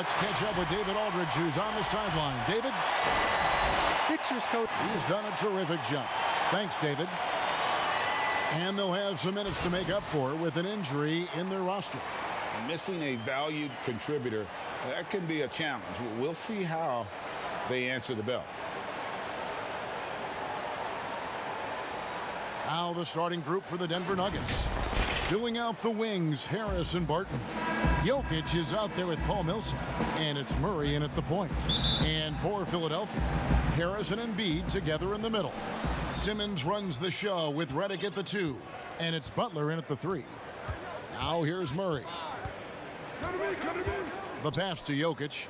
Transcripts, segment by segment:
let's catch up with David Aldridge, who's on the sideline. David? Sixers coach. He's done a terrific job. Thanks, David. And they'll have some minutes to make up for with an injury in their roster. Missing a valued contributor, that can be a challenge. We'll see how they answer the bell. Now the starting group for the Denver Nuggets. Filling out the wings, Harris and Barton. Jokic is out there with Paul Millsap, and it's Murray in at the point. And for Philadelphia, Harris and Embiid together in the middle. Simmons runs the show with Redick at the 2, and it's Butler in at the 3. Now here's Murray. The pass to Jokic.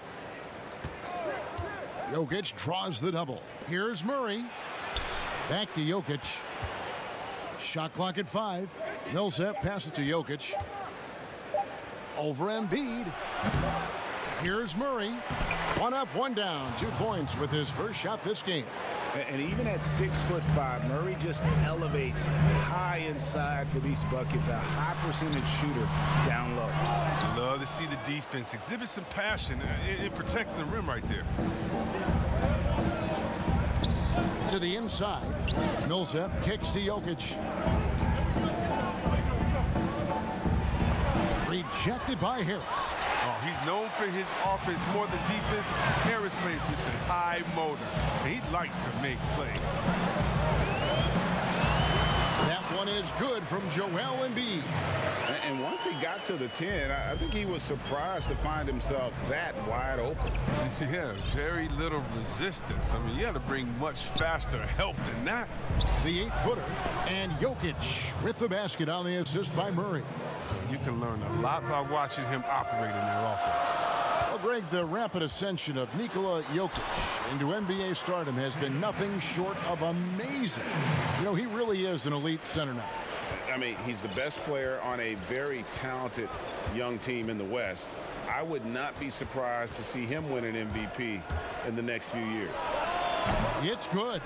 Jokic draws the double. Here's Murray. Back to Jokic. Shot clock at 5. Millsap passes to Jokic. Over Embiid. Here's Murray. One up, one down. 2 points with his first shot this game. And even at 6'5", Murray just elevates high inside for these buckets. A high percentage shooter down low. Love to see the defense exhibit some passion in protecting the rim right there. To the inside. Millsap kicks to Jokic. Rejected by Harris. Oh, he's known for his offense more than defense. Harris plays with the high motor. He likes to make plays. That one is good from Joel Embiid. And once he got to the 10, I think he was surprised to find himself that wide open. Yeah, very little resistance. I mean, you got to bring much faster help than that. The 8-footer. And Jokic with the basket on the assist by Murray. You can learn a lot by watching him operate in their offense. Well, Greg, the rapid ascension of Nikola Jokic into NBA stardom has been nothing short of amazing. You know, he really is an elite center now. I mean, he's the best player on a very talented young team in the West. I would not be surprised to see him win an MVP in the next few years. It's good.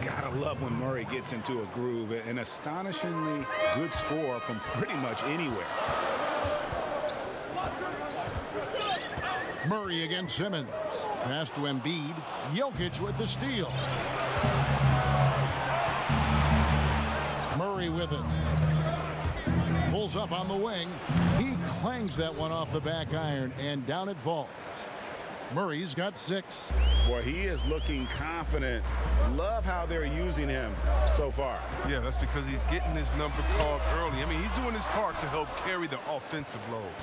You gotta love when Murray gets into a groove. An astonishingly good score from pretty much anywhere. Murray against Simmons. Pass to Embiid. Jokic with the steal. Murray with it. Pulls up on the wing. He clangs that one off the back iron, and down it falls. Murray's got 6. Boy, he is looking confident. Love how they're using him so far. Yeah, that's because he's getting his number called early. I mean, he's doing his part to help carry the offensive load.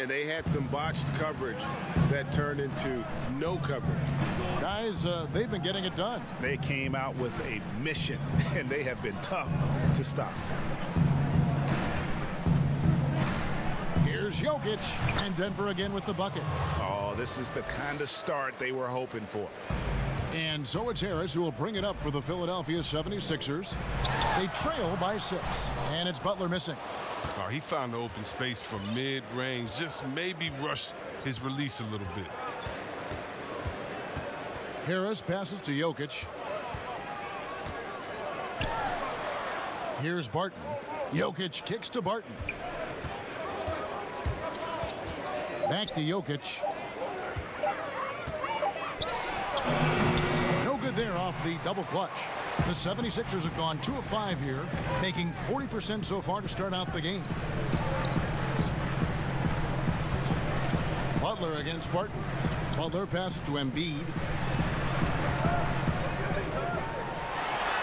And they had some botched coverage that turned into no coverage. Guys, they've been getting it done. They came out with a mission, and they have been tough to stop. Here's Jokic, and Denver again with the bucket. Oh, this is the kind of start they were hoping for. And so it's Harris who will bring it up for the Philadelphia 76ers. They trail by 6, and it's Butler missing. Oh, he found the open space from mid-range, just maybe rushed his release a little bit. Harris passes to Jokic. Here's Barton. Jokic kicks to Barton. Back to Jokic. No good there off the double clutch. The 76ers have gone 2 of 5 here, making 40% so far to start out the game. Butler against Barton. Butler passes to Embiid.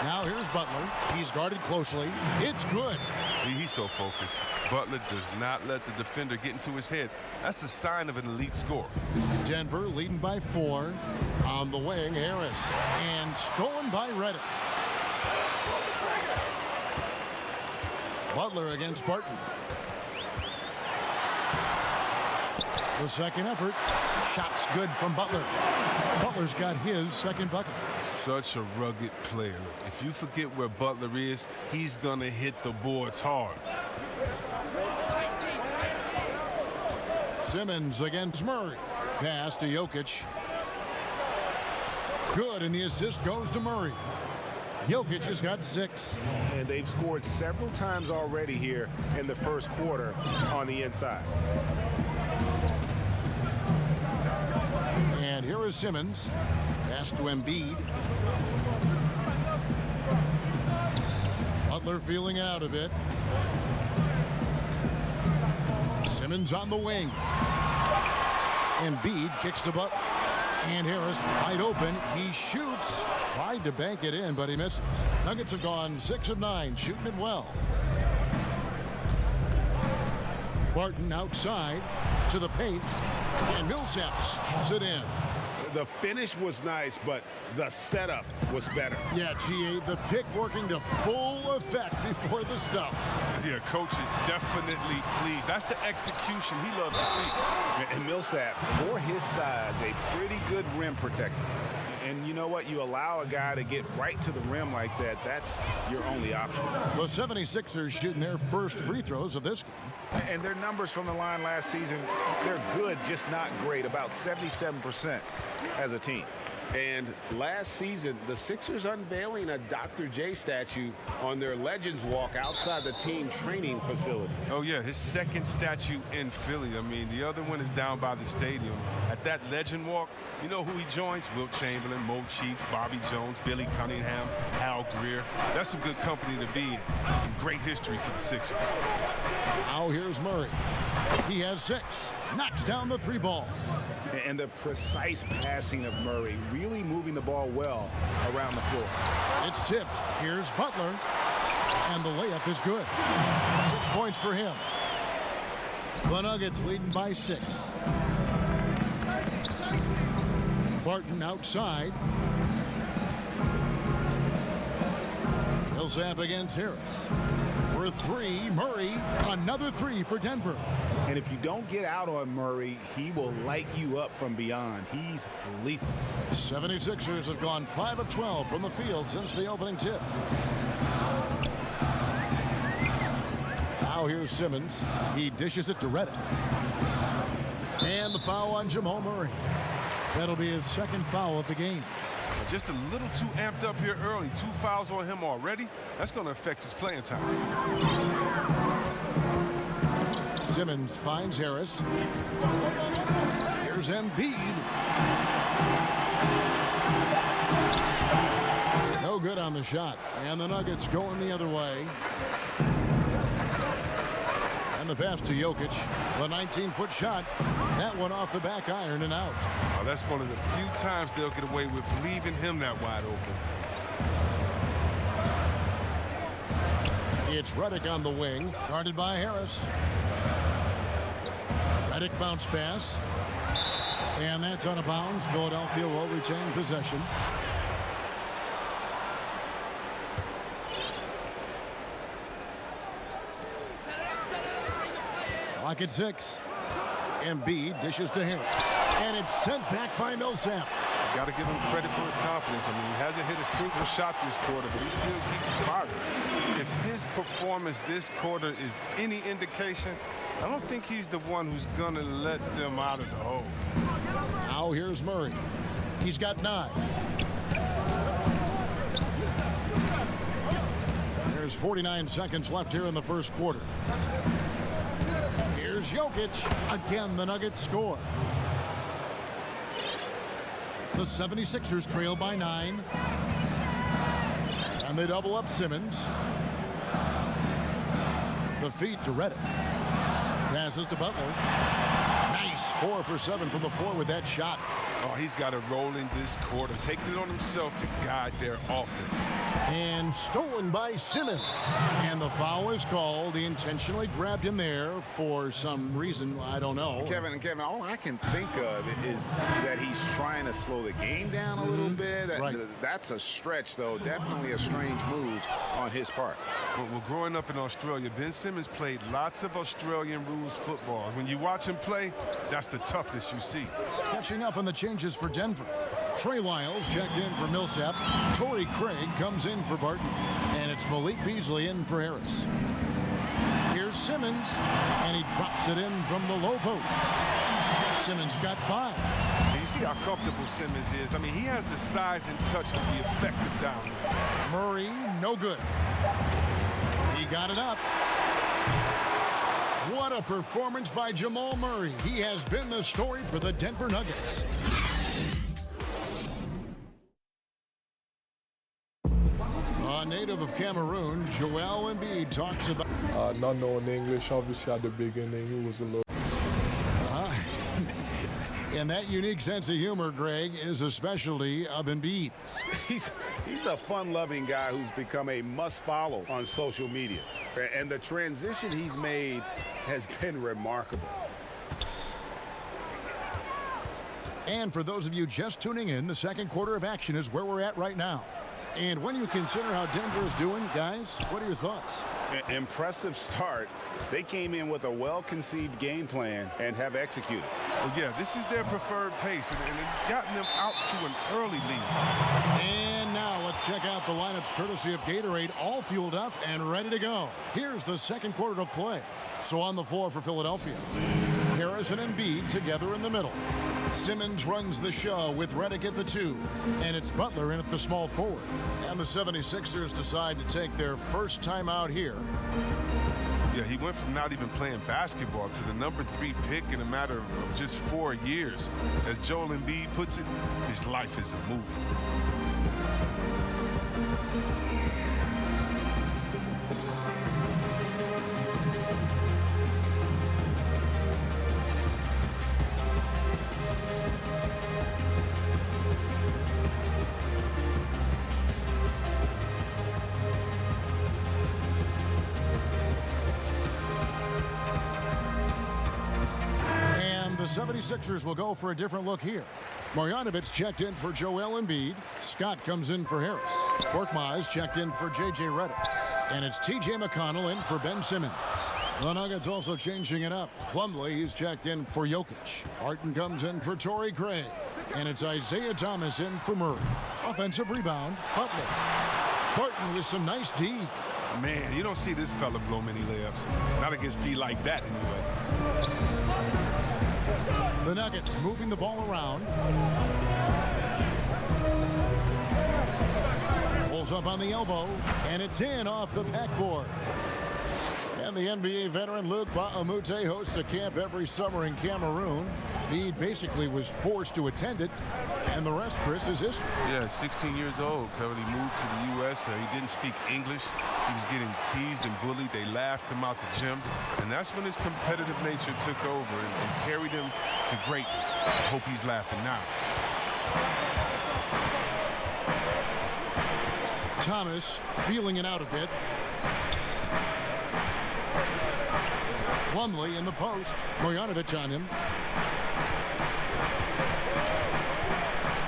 Now here's Butler. He's guarded closely. It's good. He's so focused. Butler does not let the defender get into his head. That's a sign of an elite scorer. Denver leading by 4. On the wing, Harris. And stolen by Redick. Butler against Barton. The second effort. Shot's good from Butler. Butler's got his second bucket. Such a rugged player. If you forget where Butler is, he's going to hit the boards hard. Simmons against Murray. Pass to Jokic. Good, and the assist goes to Murray. Jokic has got 6. And they've scored several times already here in the first quarter on the inside. is Simmons. Pass to Embiid. Butler feeling it out a bit. Simmons on the wing. Embiid kicks to Butler. And Harris wide open. He shoots. Tried to bank it in, but he misses. Nuggets have gone 6 of 9, shooting it well. Barton outside to the paint. And Millsap snaps it in. The finish was nice, but the setup was better. Yeah, GA, the pick working to full effect before the stuff. Yeah, coach is definitely pleased. That's the execution he loves to see. And Millsap, for his size, a pretty good rim protector. And you know what? You allow a guy to get right to the rim like that, that's your only option. The 76ers shooting their first free throws of this game. And their numbers from the line last season, they're good, just not great, about 77% as a team. And last season, the Sixers unveiling a Dr. J statue on their Legends Walk outside the team training facility. Oh, yeah, his second statue in Philly. I mean, the other one is down by the stadium. At that Legend Walk, you know who he joins? Wilt Chamberlain, Mo Cheeks, Bobby Jones, Billy Cunningham, Hal Greer. That's some good company to be in. Some great history for the Sixers. Now here's Murray. He has 6. Knocks down the 3 ball. And the precise passing of Murray, really moving the ball well around the floor. It's tipped. Here's Butler. And the layup is good. 6 points for him. The Nuggets leading by 6. Barton outside. Millsap against Harris. For 3, Murray. Another 3 for Denver. And if you don't get out on Murray, he will light you up from beyond. He's lethal. 76ers have gone 5 of 12 from the field since the opening tip. Now here's Simmons. He dishes it to Redick. And the foul on Jamal Murray. That'll be his 2nd foul of the game. Just a little too amped up here early. 2 fouls on him already. That's going to affect his playing time. Simmons finds Harris. Here's Embiid. No good on the shot. And the Nuggets going the other way. And the pass to Jokic. The 19-foot shot. That one off the back iron and out. Oh, that's one of the few times they'll get away with leaving him that wide open. It's Redick on the wing. Guarded by Harris. Redick bounce pass. And that's out of bounds. Philadelphia will retain possession. Clock at 6. Embiid dishes to Harris. And it's sent back by Millsap. Got to give him credit for his confidence. I mean, he hasn't hit a single shot this quarter, but he still keeps firing. If his performance this quarter is any indication, I don't think he's the one who's going to let them out of the hole. Now here's Murray. He's got 9. There's 49 seconds left here in the first quarter. Here's Jokic. Again, the Nuggets score. The 76ers trail by 9. And they double up Simmons. The feed to Redick. Passes to Butler. Nice. 4 for 7 from the floor with that shot. Oh, he's got a role in this quarter, taking it on himself to guide their offense. And stolen by Simmons. And the foul is called. He intentionally grabbed him there for some reason. I don't know. Kevin, all I can think of is that he's trying to slow the game down a little bit. Right. That's a stretch, though. Definitely a strange move on his part. Well, growing up in Australia, Ben Simmons played lots of Australian rules football. When you watch him play, that's the toughness you see. Catching up on the changes for Denver. Trey Lyles checked in for Millsap. Torrey Craig comes in for Barton. And it's Malik Beasley in for Harris. Here's Simmons. And he drops it in from the low post. Simmons got 5. And you see how comfortable Simmons is. I mean, he has the size and touch to be effective down there. Murray, no good. He got it up. What a performance by Jamal Murray. He has been the story for the Denver Nuggets. A native of Cameroon, Joel Embiid talks about... Not knowing English, obviously at the beginning, it was a little... And that unique sense of humor, Greg, is a specialty of Embiid. He's a fun-loving guy who's become a must-follow on social media. And the transition he's made has been remarkable. And for those of you just tuning in, the second quarter of action is where we're at right now. And when you consider how Denver is doing, guys, what are your thoughts? Impressive start. They came in with a well-conceived game plan and have executed. Well, yeah, this is their preferred pace, and it's gotten them out to an early lead. And now let's check out the lineups courtesy of Gatorade, all fueled up and ready to go. Here's the second quarter of play. So on the floor for Philadelphia, Harris and Embiid together in the middle. Simmons runs the show with Redick at the 2, and it's Butler in at the small forward. And the 76ers decide to take their first time out here. Yeah, he went from not even playing basketball to the number 3 pick in a matter of just 4 years. As Joel Embiid puts it, his life is a movie. The 76ers will go for a different look here. Marjanovic checked in for Joel Embiid. Scott comes in for Harris. Korkmaz checked in for J.J. Redick. And it's T.J. McConnell in for Ben Simmons. The Nuggets also changing it up. Plumlee, he's checked in for Jokic. Harden comes in for Torrey Craig. And it's Isaiah Thomas in for Murray. Offensive rebound, Butler. Barton with some nice D. Man, you don't see this fella blow many layups. Not against D like that, anyway. The Nuggets moving the ball around. Pulls up on the elbow, and it's in off the backboard. And the NBA veteran Luc Mbah a Moute hosts a camp every summer in Cameroon. He basically was forced to attend it, and the rest, Chris, is history. Yeah, 16 years old. Currently moved to the U.S. He didn't speak English. He was getting teased and bullied. They laughed him out the gym. And that's when his competitive nature took over and carried him to greatness. I hope he's laughing now. Thomas feeling it out a bit. Plumlee in the post. Marjanovic on him.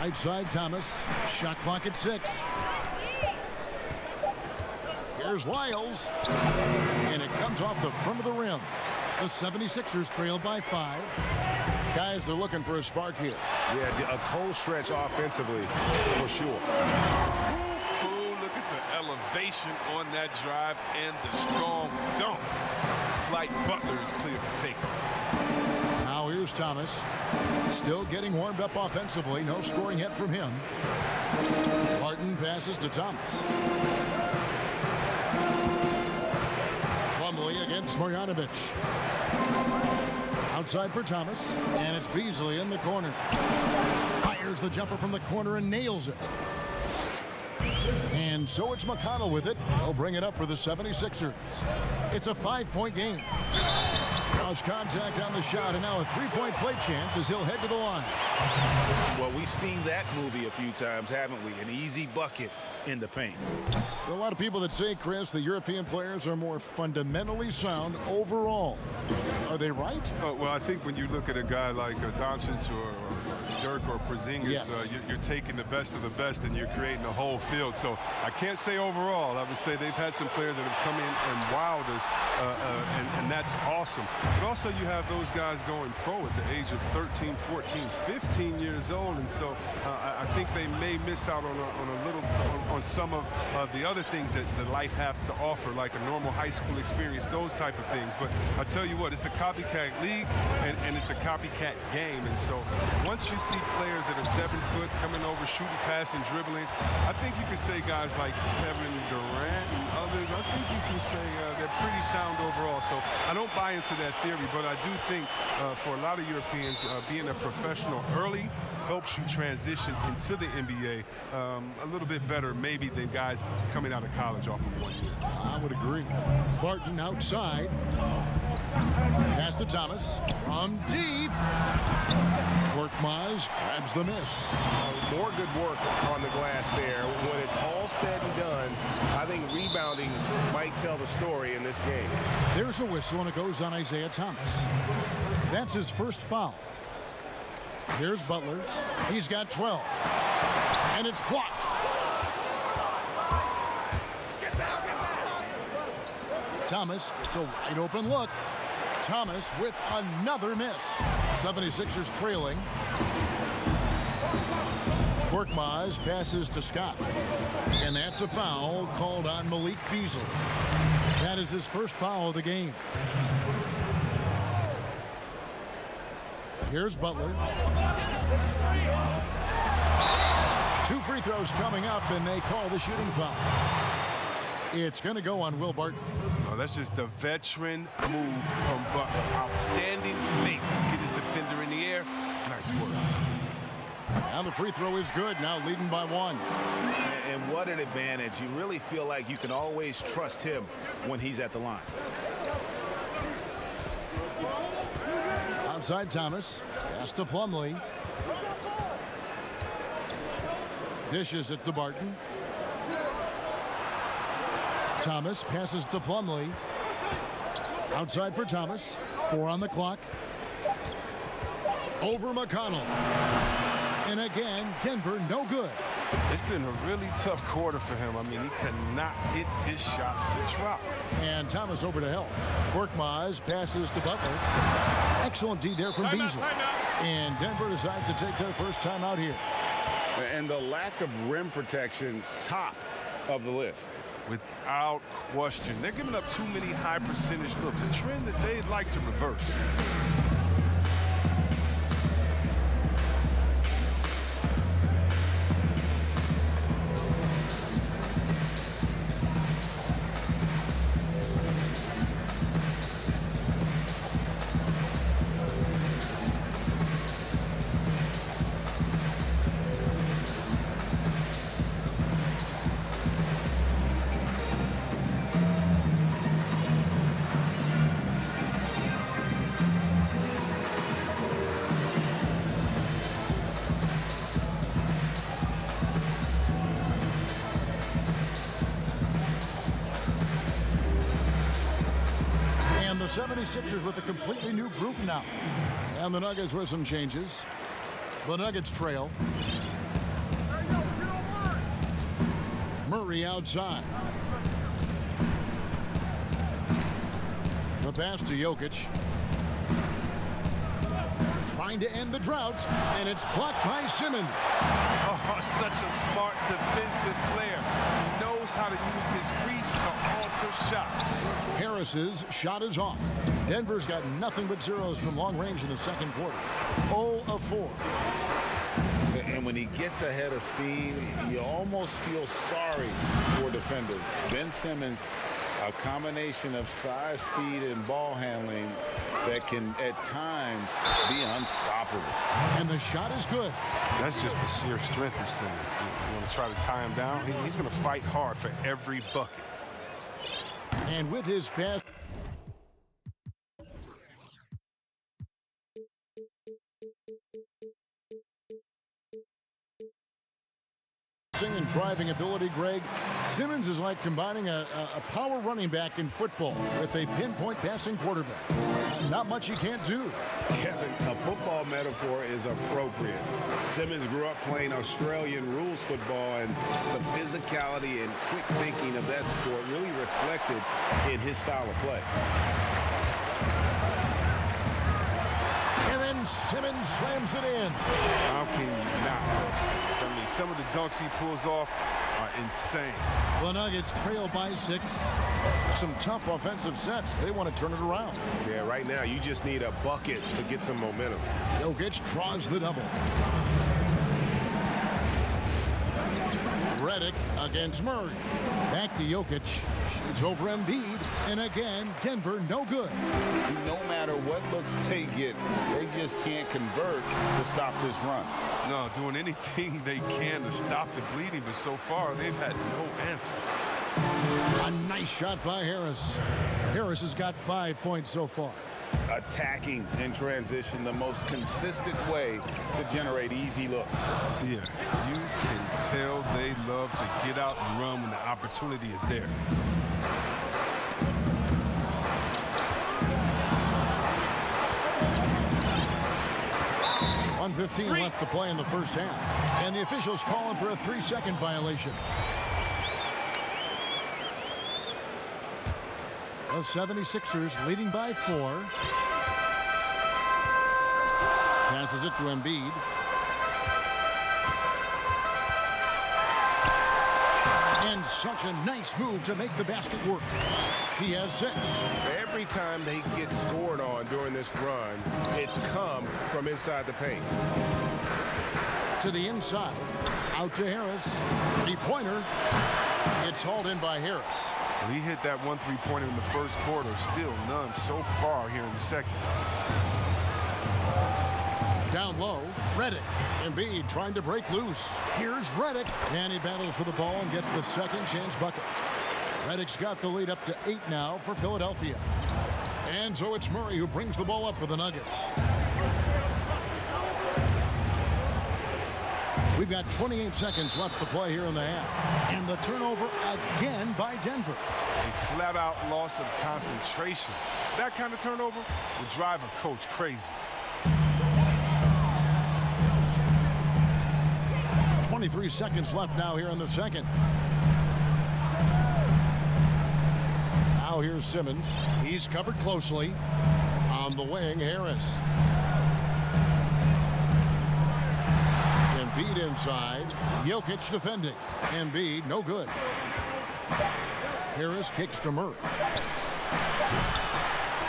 Right side, Thomas. Shot clock at 6. Here's Lyles. And it comes off the front of the rim. The 76ers trail by 5. Guys are looking for a spark here. Yeah, a cold stretch offensively, for sure. Ooh, look at the elevation on that drive and the strong dunk. Flight Butler is clear for takeoff. Now here's Thomas. Still getting warmed up offensively. No scoring yet from him. Barton passes to Thomas. Plumlee against Marjanovic. Outside for Thomas. And it's Beasley in the corner. Fires the jumper from the corner and nails it. And so it's McConnell with it. He'll bring it up for the 76ers. It's a 5-point game. Cross contact on the shot, and now a 3-point play chance as he'll head to the line. Well, we've seen that movie a few times, haven't we? An easy bucket in the paint. There are a lot of people that say, Chris, the European players are more fundamentally sound overall. Are they right? Well, I think when you look at a guy like Doncic or Dirk or Porzingis, yes. You're taking the best of the best and you're creating a whole field. So I can't say overall. I would say they've had some players that have come in and wowed us, and that's awesome. But also you have those guys going pro at the age of 13, 14, 15 years old, and so I think they may miss out on some of the other things that life has to offer, like a normal high school experience, those type of things. But I tell you what, it's a copycat league, and it's a copycat game. And so once you see players that are 7 foot coming over, shooting, passing, dribbling, I think you can say guys like Kevin Durant and others, I think you can say they're pretty sound overall. So I don't buy into that theory, but I do think for a lot of Europeans, being a professional early helps you transition into the NBA a little bit better maybe than guys coming out of college off of 1 year. I would agree. Barton outside. Pass to Thomas. From deep. Korkmaz grabs the miss. More good work on the glass there. When it's all said and done, I think rebounding might tell the story in this game. There's a whistle, and it goes on Isaiah Thomas. That's his first foul. Here's Butler. He's got 12. And it's blocked. Thomas gets a wide open look. Thomas with another miss. 76ers trailing. Korkmaz passes to Scott. And that's a foul called on Malik Beasley. That is his first foul of the game. Here's Butler. 2 free throws coming up, and they call the shooting foul. It's going to go on Will Barton. Oh, that's just a veteran move from Butler. Outstanding fake to get his defender in the air. Nice work. Now the free throw is good, now leading by 1. And what an advantage. You really feel like you can always trust him when he's at the line. Outside Thomas. Pass to Plumlee. Dishes it to Barton. Thomas passes to Plumlee. Outside for Thomas. 4 on the clock. Over McConnell. And again, Denver no good. It's been a really tough quarter for him. I mean, he cannot get his shots to drop. And Thomas over to help. Korkmaz passes to Butler. Excellent D there from Beasley. And Denver decides to take their first timeout here. And the lack of rim protection, top of the list. Without question. They're giving up too many high percentage looks, a trend that they'd like to reverse. The 76ers with a completely new group now. And the Nuggets with some changes. The Nuggets trail. Murray outside. The pass to Jokic. Trying to end the drought, and it's blocked by Simmons. Oh, such a smart defensive player. He knows how to use his reach to alter shots. Harris's shot is off. Denver's got nothing but zeros from long range in the second quarter. 0 of 4. And when he gets ahead of steam, you almost feel sorry for defenders. Ben Simmons, a combination of size, speed, and ball handling that can, at times, be unstoppable. And the shot is good. That's just the sheer strength of Simmons. You want to try to tie him down? He's going to fight hard for every bucket. And with his pass, and driving ability, Greg, Simmons is like combining a power running back in football with a pinpoint passing quarterback. Not much he can't do. Kevin, a football metaphor is appropriate. Simmons grew up playing Australian rules football, and the physicality and quick thinking of that sport really reflected in his style of play. And then Simmons slams it in. How can you not help Simmons? I mean, some of the dunks he pulls off are insane. The Nuggets trail by 6. Some tough offensive sets. They want to turn it around. Yeah, right now you just need a bucket to get some momentum. Jokic draws the double. Redick against Murray. Back to Jokic. Shoots over Embiid. And again, Denver no good. No matter what looks they get, they just can't convert to stop this run. No, doing anything they can to stop the bleeding, but so far they've had no answers. A nice shot by Harris. Harris has got 5 points so far. Attacking in transition, the most consistent way to generate easy looks. Yeah, you can tell they love to get out and run when the opportunity is there. .115 left to play in the first half. And the officials calling for a 3-second violation. The 76ers leading by 4. Passes it to Embiid. And such a nice move to make the basket work. He has 6. Every time they get scored on during this run, it's come from inside the paint. To the inside. Out to Harris. 3-pointer. It's hauled in by Harris. He hit that 1 3-pointer in the first quarter. Still none so far here in the second. Down low, Redick. Embiid trying to break loose. Here's Redick. And he battles for the ball and gets the second chance bucket. Redick's got the lead up to 8 now for Philadelphia. And so it's Murray who brings the ball up for the Nuggets. We've got 28 seconds left to play here in the half. And the turnover again by Denver. A flat-out loss of concentration. That kind of turnover will drive a coach crazy. 23 seconds left now here in the second. Now here's Simmons. He's covered closely. On the wing, Harris. Embiid inside. Jokic defending. Embiid no good. Harris kicks to Murray.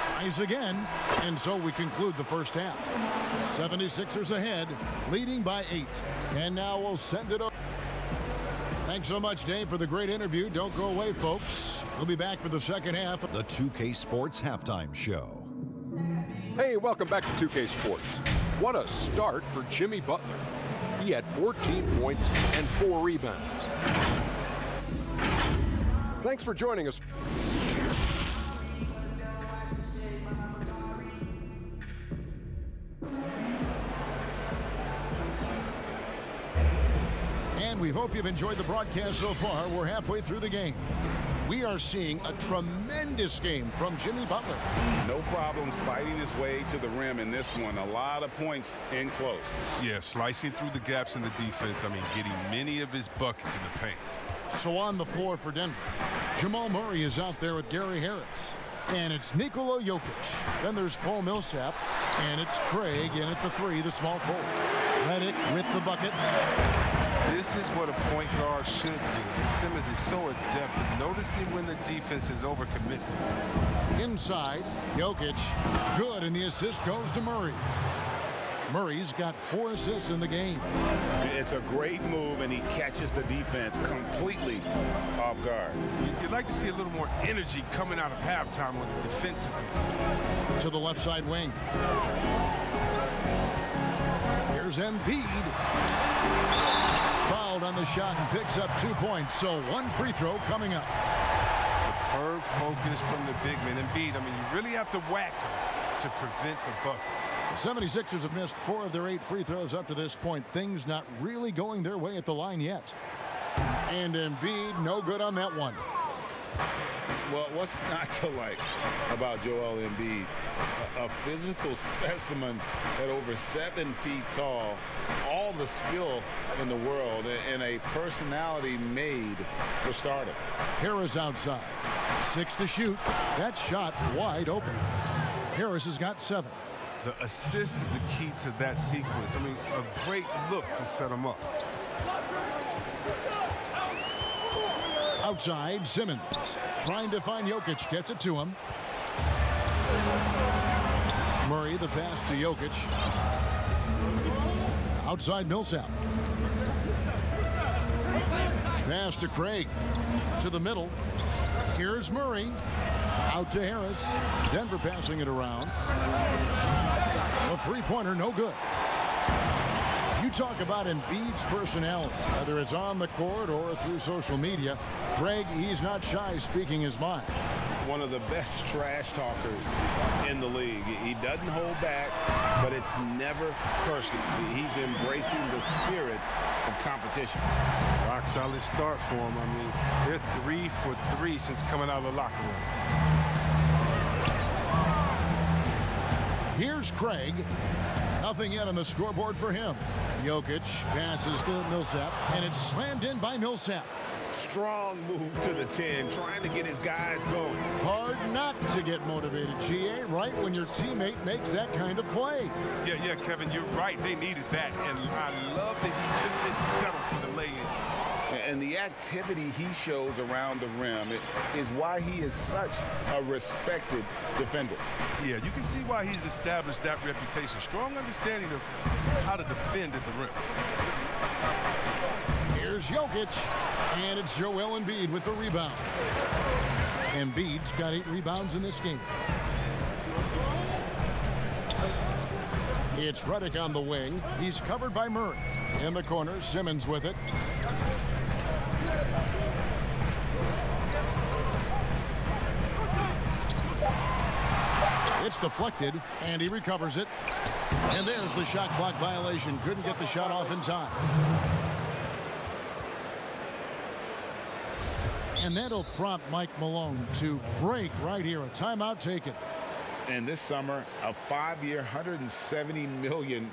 Tries again. And so we conclude the first half. 76ers ahead, leading by 8. And now we'll send it over. Thanks so much, Dave, for the great interview. Don't go away, folks. We'll be back for the second half. The 2K Sports Halftime Show. Hey, welcome back to 2K Sports. What a start for Jimmy Butler. He had 14 points and 4 rebounds. Thanks for joining us. And we hope you've enjoyed the broadcast so far. We're halfway through the game. We are seeing a tremendous game from Jimmy Butler. No problems fighting his way to the rim in this one. A lot of points in close. Yeah, slicing through the gaps in the defense. I mean, getting many of his buckets in the paint. So on the floor for Denver, Jamal Murray is out there with Gary Harris. And it's Nikola Jokic. Then there's Paul Millsap. And it's Craig in at the 3, the small forward. Redick with the bucket. This is what a point guard should do. Simmons is so adept at noticing when the defense is overcommitted. Inside, Jokic. Good, and the assist goes to Murray. Murray's got 4 assists in the game. It's a great move, and he catches the defense completely off guard. You'd like to see a little more energy coming out of halftime on the defensive end. To the left side wing. Here's Embiid. Fouled on the shot and picks up 2 points. So 1 free throw coming up. Superb focus from the big man. Embiid, I mean, you really have to whack him to prevent the bucket. The 76ers have missed 4 of their 8 free throws up to this point. Things not really going their way at the line yet. And Embiid, no good on that one. Well, what's not to like about Joel Embiid? A physical specimen at over 7 feet tall, all the skill in the world, and a personality made for stardom. Harris outside. 6 to shoot. That shot wide open. Harris has got 7. The assist is the key to that sequence. I mean, a great look to set him up. Outside, Simmons. Trying to find Jokic. Gets it to him. Murray, the pass to Jokic. Outside, Millsap. Pass to Craig. To the middle. Here's Murray. Out to Harris. Denver passing it around. A three-pointer, no good. You talk about Embiid's personality, whether it's on the court or through social media. Greg, he's not shy speaking his mind. One of the best trash talkers in the league. He doesn't hold back, but it's never personal. He's embracing the spirit of competition. Rock solid start for him. I mean, they're 3 for 3 since coming out of the locker room. Here's Craig. Nothing yet on the scoreboard for him. Jokic passes to Millsap, and it's slammed in by Millsap. Strong move to the 10, trying to get his guys going. Hard not to get motivated, GA, right when your teammate makes that kind of play. Yeah, Kevin, you're right. They needed that, and I love that he just didn't settle for the lay-in. And the activity he shows around the rim is why he is such a respected defender. Yeah, you can see why he's established that reputation. Strong understanding of how to defend at the rim. Here's Jokic, and it's Joel Embiid with the rebound. Embiid's got 8 rebounds in this game. It's Redick on the wing. He's covered by Murray. In the corner, Simmons with it. It's deflected, and he recovers it. And there's the shot clock violation. Couldn't get the shot off in time. And that'll prompt Mike Malone to break right here. A timeout taken. And this summer, a 5-year, $170 million.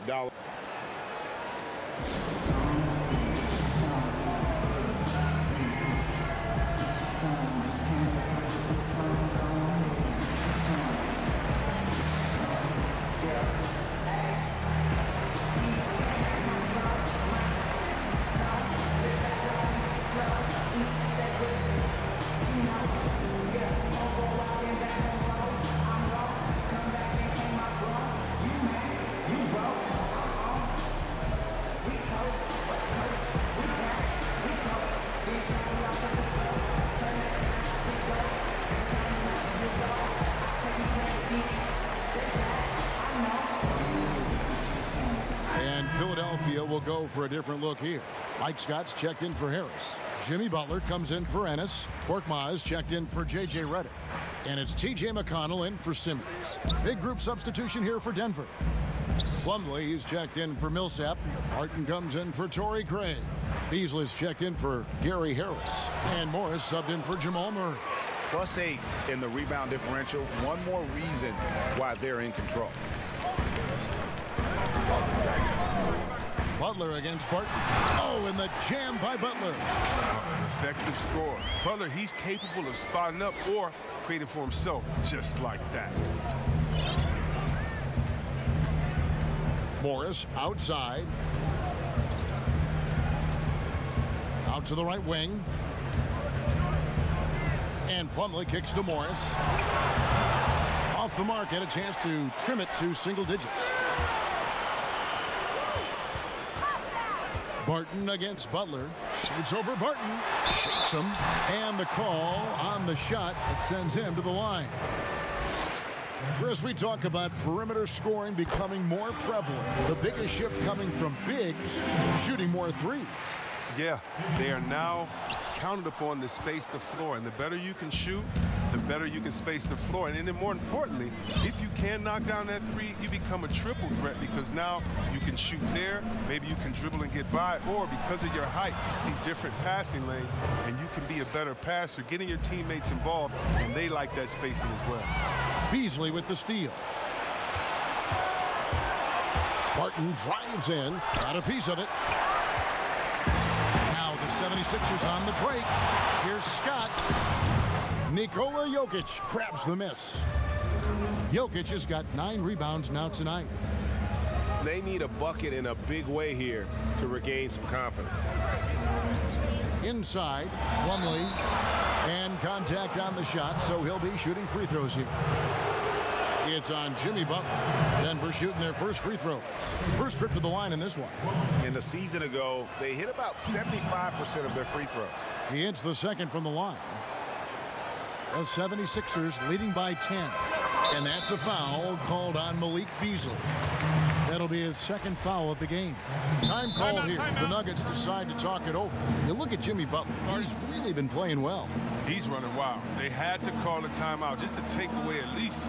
Philadelphia will go for a different look here. Mike Scott's checked in for Harris. Jimmy Butler comes in for Ennis. Korkmaz checked in for J.J. Redick. And it's T.J. McConnell in for Simmons. Big group substitution here for Denver. Plumlee, he's checked in for Millsap. Martin comes in for Torrey Craig. Beasley's checked in for Gary Harris. And Morris subbed in for Jamal Murray. +8 in the rebound differential. One more reason why they're in control. Butler against Barton. Oh, and the jam by Butler. Effective score. Butler, he's capable of spotting up or creating for himself just like that. Morris outside. Out to the right wing. And Plumlee kicks to Morris. Off the mark, had a chance to trim it to single digits. Barton against Butler. Shoots over Barton. Shakes him. And the call on the shot that sends him to the line. Chris, we talk about perimeter scoring becoming more prevalent. The biggest shift coming from bigs shooting more threes. Yeah, they are now counted upon to space the floor. And the better you can shoot, the better you can space the floor. And then more importantly, if you can knock down that three, you become a triple threat because now you can shoot there, maybe you can dribble and get by, or because of your height, you see different passing lanes, and you can be a better passer, getting your teammates involved, and they like that spacing as well. Beasley with the steal. Barton drives in, got a piece of it. Now the 76ers on the break. Here's Scott. Nikola Jokic grabs the miss. Jokic has got 9 rebounds now tonight. They need a bucket in a big way here to regain some confidence. Inside, Plumlee, and contact on the shot, so he'll be shooting free throws here. It's on Jimmy Butler. Denver shooting their first free throws. First trip to the line in this one. In the season ago, they hit about 75% of their free throws. He hits the second from the line. The 76ers leading by 10. And that's a foul called on Malik Beasley. That'll be his second foul of the game. Time call here. The Nuggets decide to talk it over. You look at Jimmy Butler. He's really been playing well. He's running wild. They had to call a timeout just to take away at least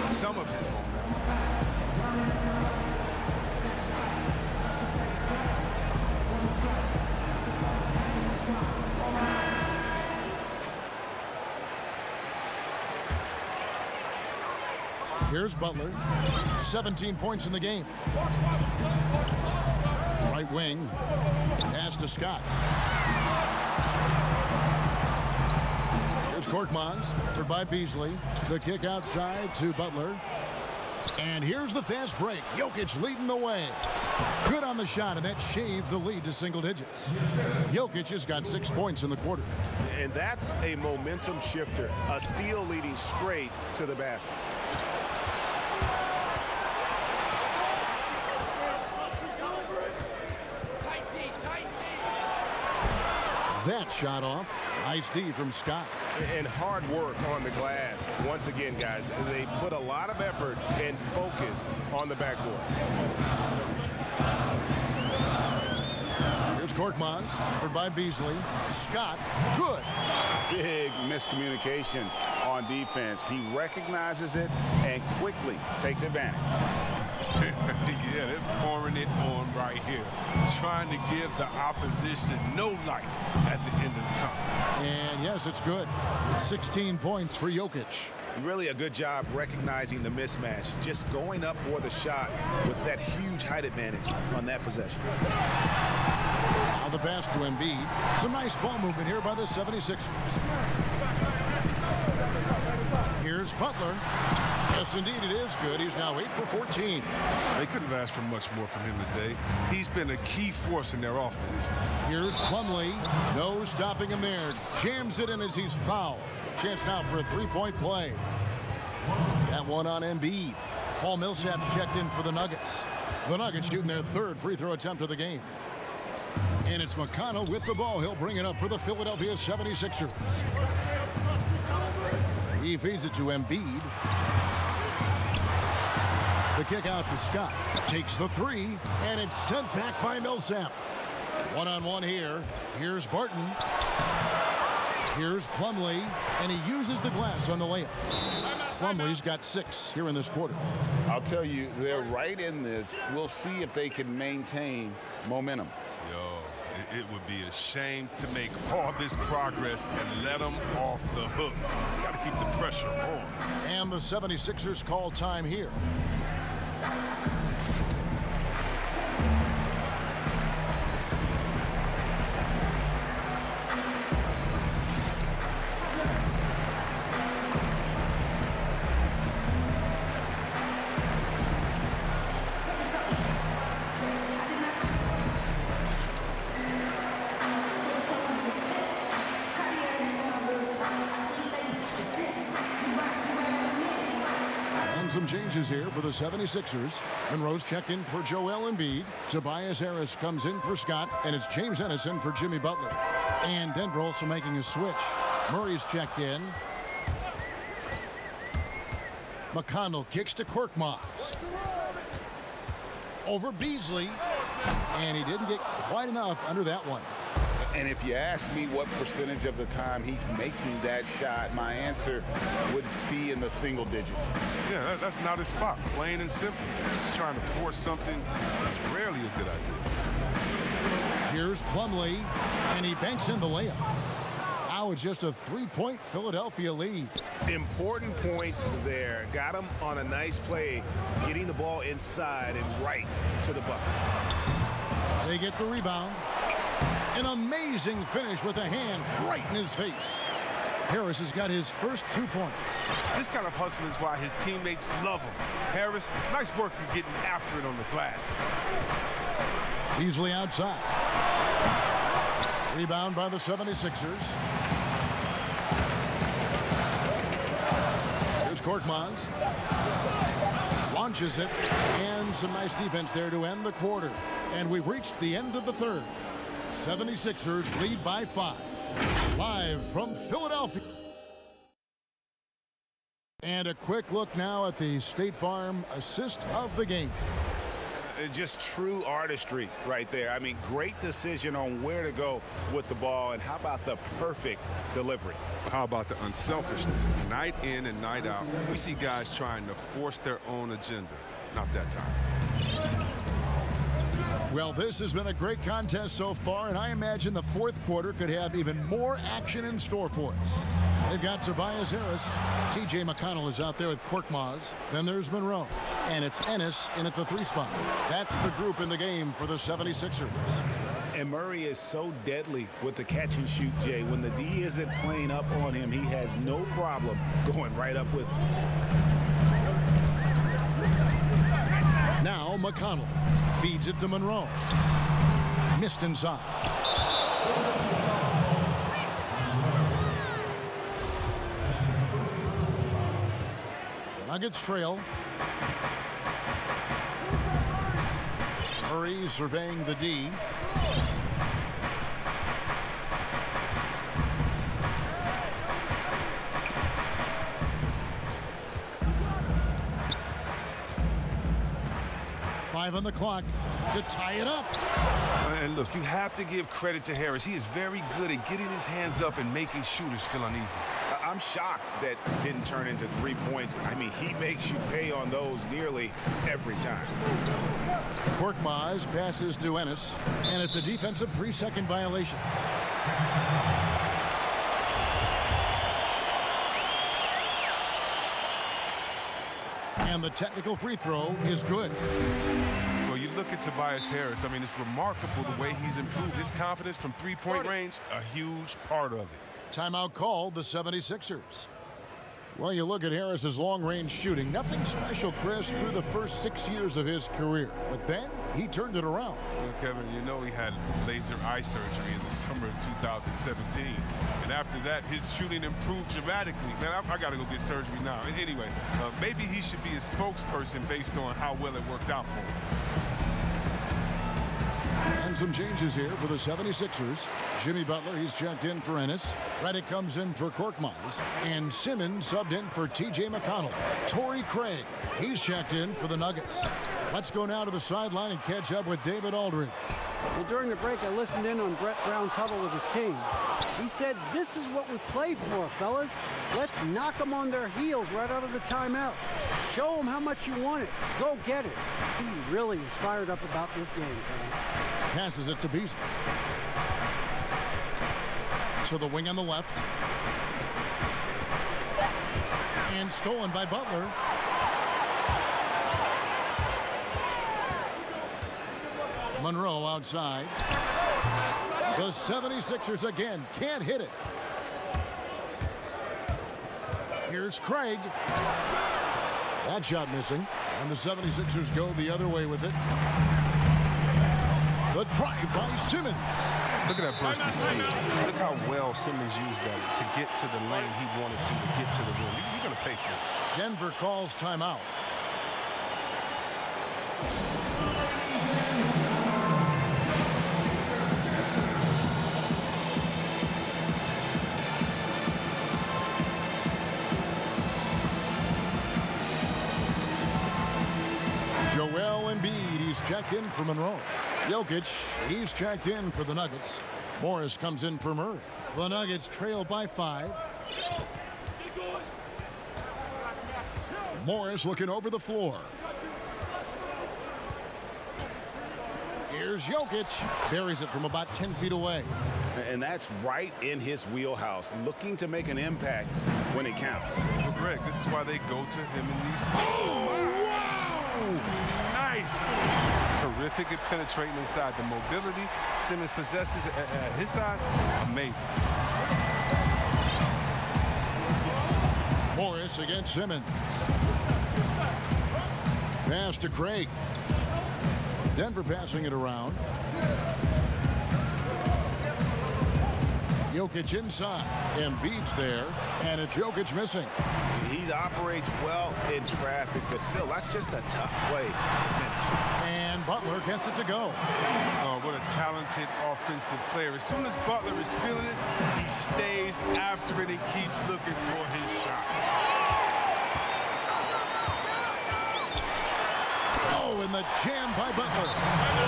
some of his momentum. Here's Butler. 17 points in the game. Right wing. Pass to Scott. Here's Korkmaz. Covered by Beasley. The kick outside to Butler. And here's the fast break. Jokic leading the way. Good on the shot, and that shaves the lead to single digits. Jokic has got 6 points in the quarter. And that's a momentum shifter. A steal leading straight to the basket. That shot off. Nice D from Scott. And hard work on the glass. Once again, guys, they put a lot of effort and focus on the backboard. Here's Korkmaz. Covered by Beasley. Scott. Good. Big miscommunication on defense. He recognizes it and quickly takes advantage. Yeah, they're pouring it on right here. Trying to give the opposition no light at the end of the tunnel. And yes, it's good. 16 points for Jokic. Really a good job recognizing the mismatch. Just going up for the shot with that huge height advantage on that possession. Now the pass to Embiid. Some nice ball movement here by the 76ers. Here's Butler. Yes, indeed, it is good. He's now 8 for 14. They couldn't have asked for much more from him today. He's been a key force in their offense. Here's Plumlee. No stopping him there. Jams it in as he's fouled. Chance now for a three-point play. That one on Embiid. Paul Millsap's checked in for the Nuggets. The Nuggets shooting their third free throw attempt of the game. And it's McConnell with the ball. He'll bring it up for the Philadelphia 76ers. He feeds it to Embiid. The kick out to Scott. Takes the three, and it's sent back by Millsap. One-on-one here. Here's Barton. Here's Plumlee, and he uses the glass on the layup. Plumlee's got 6 here in this quarter. I'll tell you, they're right in this. We'll see if they can maintain momentum. Yo, it would be a shame to make all this progress and let them off the hook. Got to keep the pressure on. And the 76ers call time here. Some changes here for the 76ers. Monroe's checked in for Joel Embiid. Tobias Harris comes in for Scott, and it's James Ennis in for Jimmy Butler. And Denver also making a switch. Murray's checked in. McConnell kicks to Korkmaz. Over Beasley, and he didn't get quite enough under that one. And if you ask me what percentage of the time he's making that shot, my answer would be in the single digits. Yeah, that's not his spot, plain and simple. He's trying to force something that's rarely a good idea. Here's Plumlee, and he banks in the layup. Now it's just a 3-point Philadelphia lead. Important points there. Got him on a nice play, getting the ball inside and right to the bucket. They get the rebound. An amazing finish with a hand right in his face. Harris has got his first 2 points. This kind of hustle is why his teammates love him. Harris, nice work in getting after it on the glass. Easily outside. Rebound by the 76ers. Here's Korkmaz. Launches it, and some nice defense there to end the quarter. And we've reached the end of the third. 76ers lead by 5. Live from Philadelphia. And a quick look now at the State Farm assist of the game. Just true artistry right there. I mean, great decision on where to go with the ball, and how about the perfect delivery? How about the unselfishness? Night in and night out, we see guys trying to force their own agenda. Not that time. Well, this has been a great contest so far, and I imagine the fourth quarter could have even more action in store for us. They've got Tobias Harris. T.J. McConnell is out there with Korkmaz. Then there's Monroe. And it's Ennis in at the 3 spot. That's the group in the game for the 76ers. And Murray is so deadly with the catch and shoot, Jay. When the D isn't playing up on him, he has no problem going right up with him. Now McConnell feeds it to Monroe. Missed inside. The Nuggets trail. Murray surveying the D. Five on the clock to tie it up. And look, you have to give credit to Harris. He is very good at getting his hands up and making shooters feel uneasy. I'm shocked that didn't turn into 3 points. I mean, he makes you pay on those nearly every time. Korkmaz passes to Ennis, and it's a defensive 3-second violation. And the technical free throw is good. Well, you look at Tobias Harris, I mean, it's remarkable the way he's improved his confidence from three-point range, a huge part of it. Timeout called, the 76ers. Well, you look at Harris's long-range shooting. Nothing special, Chris, through the first 6 years of his career. But then he turned it around. Well, Kevin, you know he had laser eye surgery in the summer of 2017. And after that, his shooting improved dramatically. Man, I got to go get surgery now. Anyway, maybe he should be a spokesperson based on how well it worked out for him. And some changes here for the 76ers. Jimmy Butler, he's checked in for Ennis. Redick comes in for Korkmaz. And Simmons subbed in for T.J. McConnell. Torrey Craig, he's checked in for the Nuggets. Let's go now to the sideline and catch up with David Aldridge. Well, during the break, I listened in on Brett Brown's huddle with his team. He said, this is what we play for, fellas. Let's knock them on their heels right out of the timeout. Show them how much you want it. Go get it. He really is fired up about this game, Kevin. Passes it to Beasley. To the wing on the left. And stolen by Butler. Monroe outside. The 76ers again can't hit it. Here's Craig. That shot missing. And the 76ers go the other way with it. The drive by Simmons. Look at that burst of speed. Look how well Simmons used that to get to the lane he wanted to get to the rim. You're going to pay for it. Denver calls timeout. Joel Embiid, he's checked in for Monroe. Jokic, he's checked in for the Nuggets. Morris comes in for Murray. The Nuggets trail by 5. Morris looking over the floor. Here's Jokic. Buries it from about 10 feet away. And that's right in his wheelhouse, looking to make an impact when it counts. Well, Greg, this is why they go to him in these spots. Oh, wow! Nice! Terrific at penetrating inside. The mobility Simmons possesses at his size, amazing. Morris against Simmons. Pass to Craig. Denver passing it around. Jokic inside. Embiid's there, and it's Jokic missing. He operates well in traffic, but still, that's just a tough play to finish. And Butler gets it to go. Oh, what a talented offensive player. As soon as Butler is feeling it, he stays after it and keeps looking for his shot. Oh, and the jam by Butler.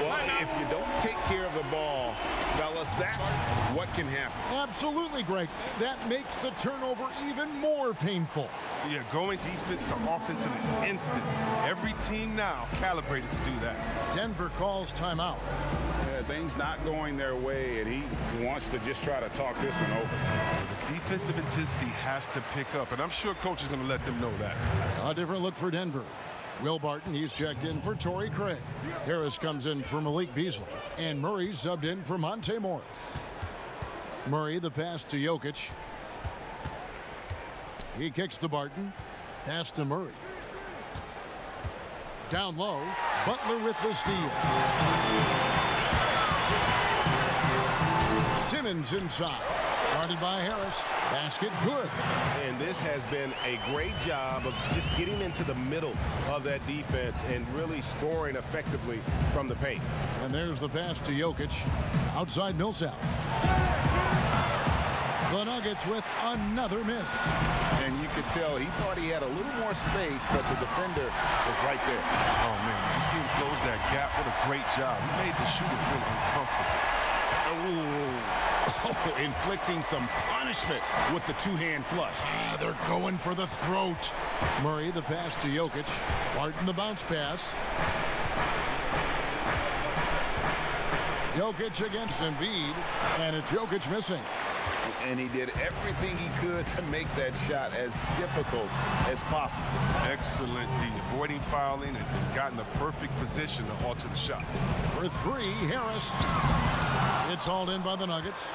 Well, if you don't take care of the ball, fellas, that's what can happen. Absolutely, Greg. That makes the turnover even more painful. Yeah, going defense to offense in an instant. Every team now calibrated to do that. Denver calls timeout. Yeah, things not going their way, and he wants to just try to talk this one over. The defensive intensity has to pick up, and I'm sure coach is going to let them know that. A different look for Denver. Will Barton, he's checked in for Torrey Craig. Harris comes in for Malik Beasley. And Murray's subbed in for Monte Morris. Murray, the pass to Jokic. He kicks to Barton. Pass to Murray. Down low, Butler with the steal. Simmons inside. Guarded by Harris. Basket good. And this has been a great job of just getting into the middle of that defense and really scoring effectively from the paint. And there's the pass to Jokic. Outside Millsap. The Nuggets with another miss. And you could tell he thought he had a little more space, but the defender was right there. Oh, man, you see him close that gap. What a great job. He made the shooter feel uncomfortable. Oh, inflicting some punishment with the two-hand flush. They're going for the throat. Murray, the pass to Jokic. Barton, the bounce pass. Jokic against Embiid, and it's Jokic missing. And he did everything he could to make that shot as difficult as possible. Excellent D, avoiding fouling and gotten the perfect position to alter the shot. For three, Harris. It's hauled in by the Nuggets.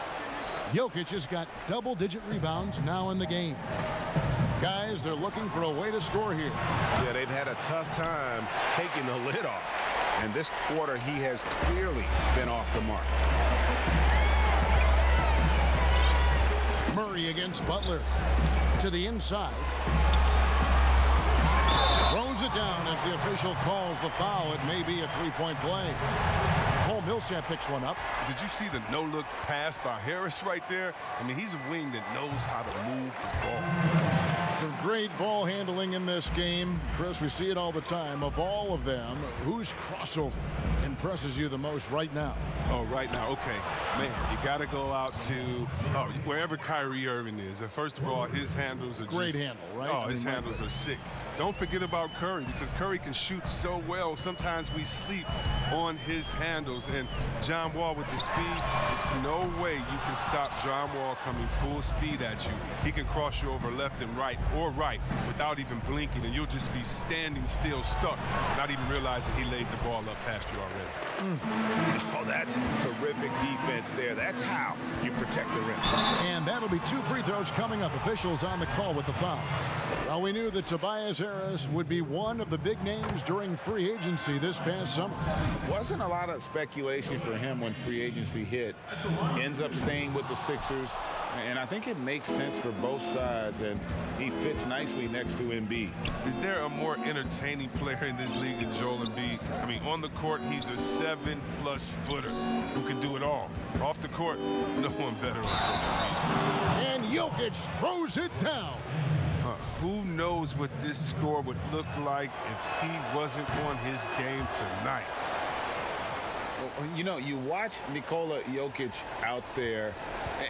Jokic has got double-digit rebounds now in the game. Guys, they're looking for a way to score here. Yeah, they've had a tough time taking the lid off. And this quarter, he has clearly been off the mark. Murray against Butler. To the inside. Throws it down as the official calls the foul. It may be a three-point play. Paul Millsap picks one up. Did you see the no-look pass by Harris right there? I mean, he's a wing that knows how to move the ball. Some great ball handling in this game. Chris, we see it all the time. Of all of them, whose crossover impresses you the most right now? Oh, right now, okay. Man, you got to go out to wherever Kyrie Irving is. And first of all, his handles are great handle, right? Oh, his handles are sick. Don't forget about Curry, because Curry can shoot so well. Sometimes we sleep on his handles. And John Wall with his speed, there's no way you can stop John Wall coming full speed at you. He can cross you over left and right or right without even blinking, and you'll just be standing still, stuck, not even realizing he laid the ball up past you already. Oh, that's terrific defense there. That's how you protect the rim. And that'll be two free throws coming up. Officials on the call with the foul. Well, we knew that Tobias Harris would be one of the big names during free agency this past summer. Wasn't a lot of speculation for him when free agency hit. Ends up staying with the Sixers. And I think it makes sense for both sides, and he fits nicely next to Embiid. Is there a more entertaining player in this league than Joel Embiid? I mean, on the court, he's a 7+ footer who can do it all. Off the court, no one better. And Jokic throws it down. Who knows what this score would look like if he wasn't on his game tonight? You know, you watch Nikola Jokic out there,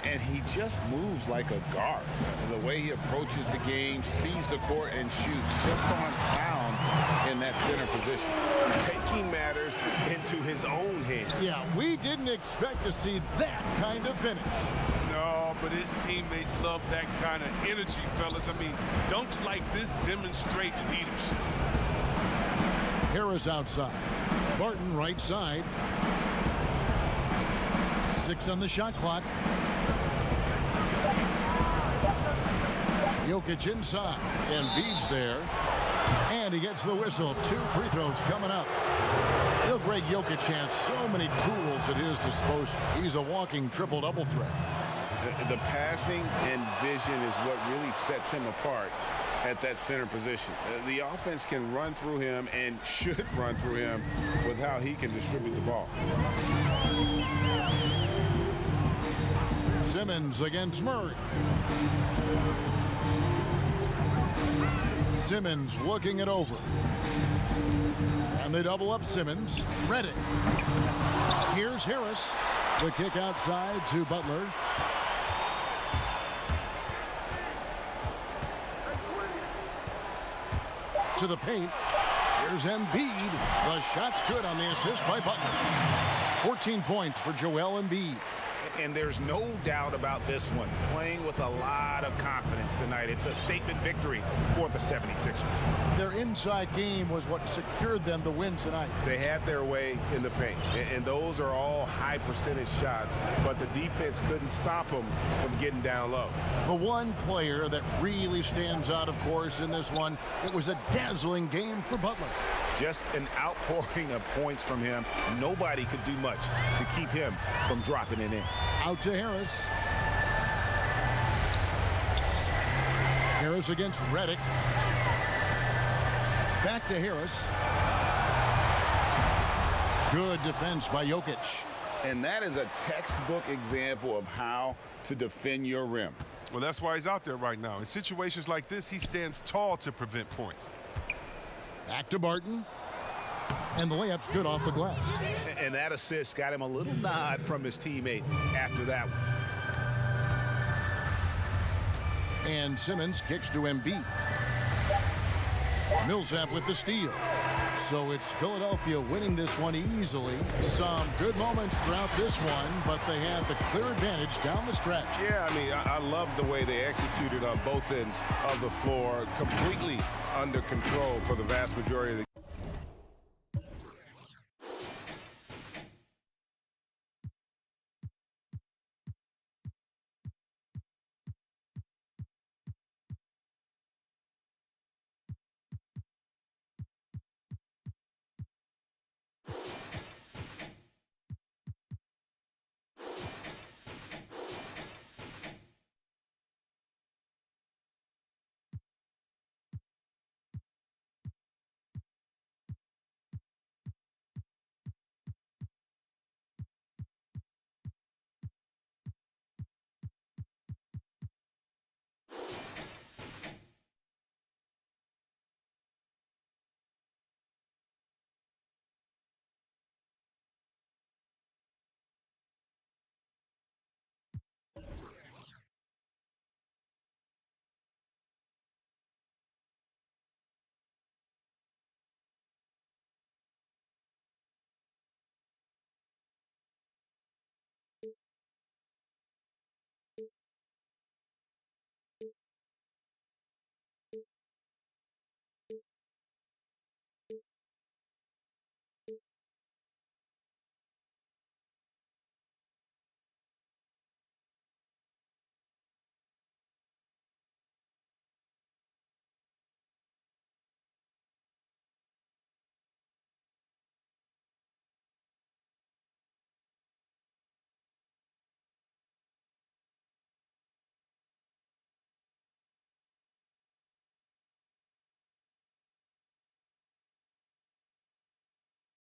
and he just moves like a guard. The way he approaches the game, sees the court, and shoots just on sound in that center position. Taking matters into his own hands. Yeah, we didn't expect to see that kind of finish. No, but his teammates love that kind of energy, fellas. I mean, dunks like this demonstrate leadership. Harris outside. Barton right side. 6 on the shot clock. Jokic inside. Embiid's there. And he gets the whistle. 2 free throws coming up. You know, Greg Jokic has so many tools at his disposal. He's a walking triple-double threat. The passing and vision is what really sets him apart at that center position. The offense can run through him and should run through him with how he can distribute the ball. Simmons against Murray. Simmons looking it over. And they double up Simmons. Redick. Here's Harris. The kick outside to Butler. To the paint. Here's Embiid. The shot's good on the assist by Butler. 14 points for Joel Embiid. And there's no doubt about this one. Playing with a lot of confidence tonight. It's a statement victory for the 76ers. Their inside game was what secured them the win tonight. They had their way in the paint, and those are all high percentage shots, but the defense couldn't stop them from getting down low. The one player that really stands out, of course, in this one, it was a dazzling game for Butler. Just an outpouring of points from him. Nobody could do much to keep him from dropping it in. Out to Harris. Harris against Redick. Back to Harris. Good defense by Jokic. And that is a textbook example of how to defend your rim. Well, that's why he's out there right now. In situations like this, he stands tall to prevent points. Back to Barton. And the layup's good off the glass. And that assist got him a little nod from his teammate after that one. And Simmons kicks to Embiid. Millsap with the steal. So it's Philadelphia winning this one easily. Some good moments throughout this one, but they had the clear advantage down the stretch. Yeah, I mean, I love the way they executed on both ends of the floor, completely under control for the vast majority of the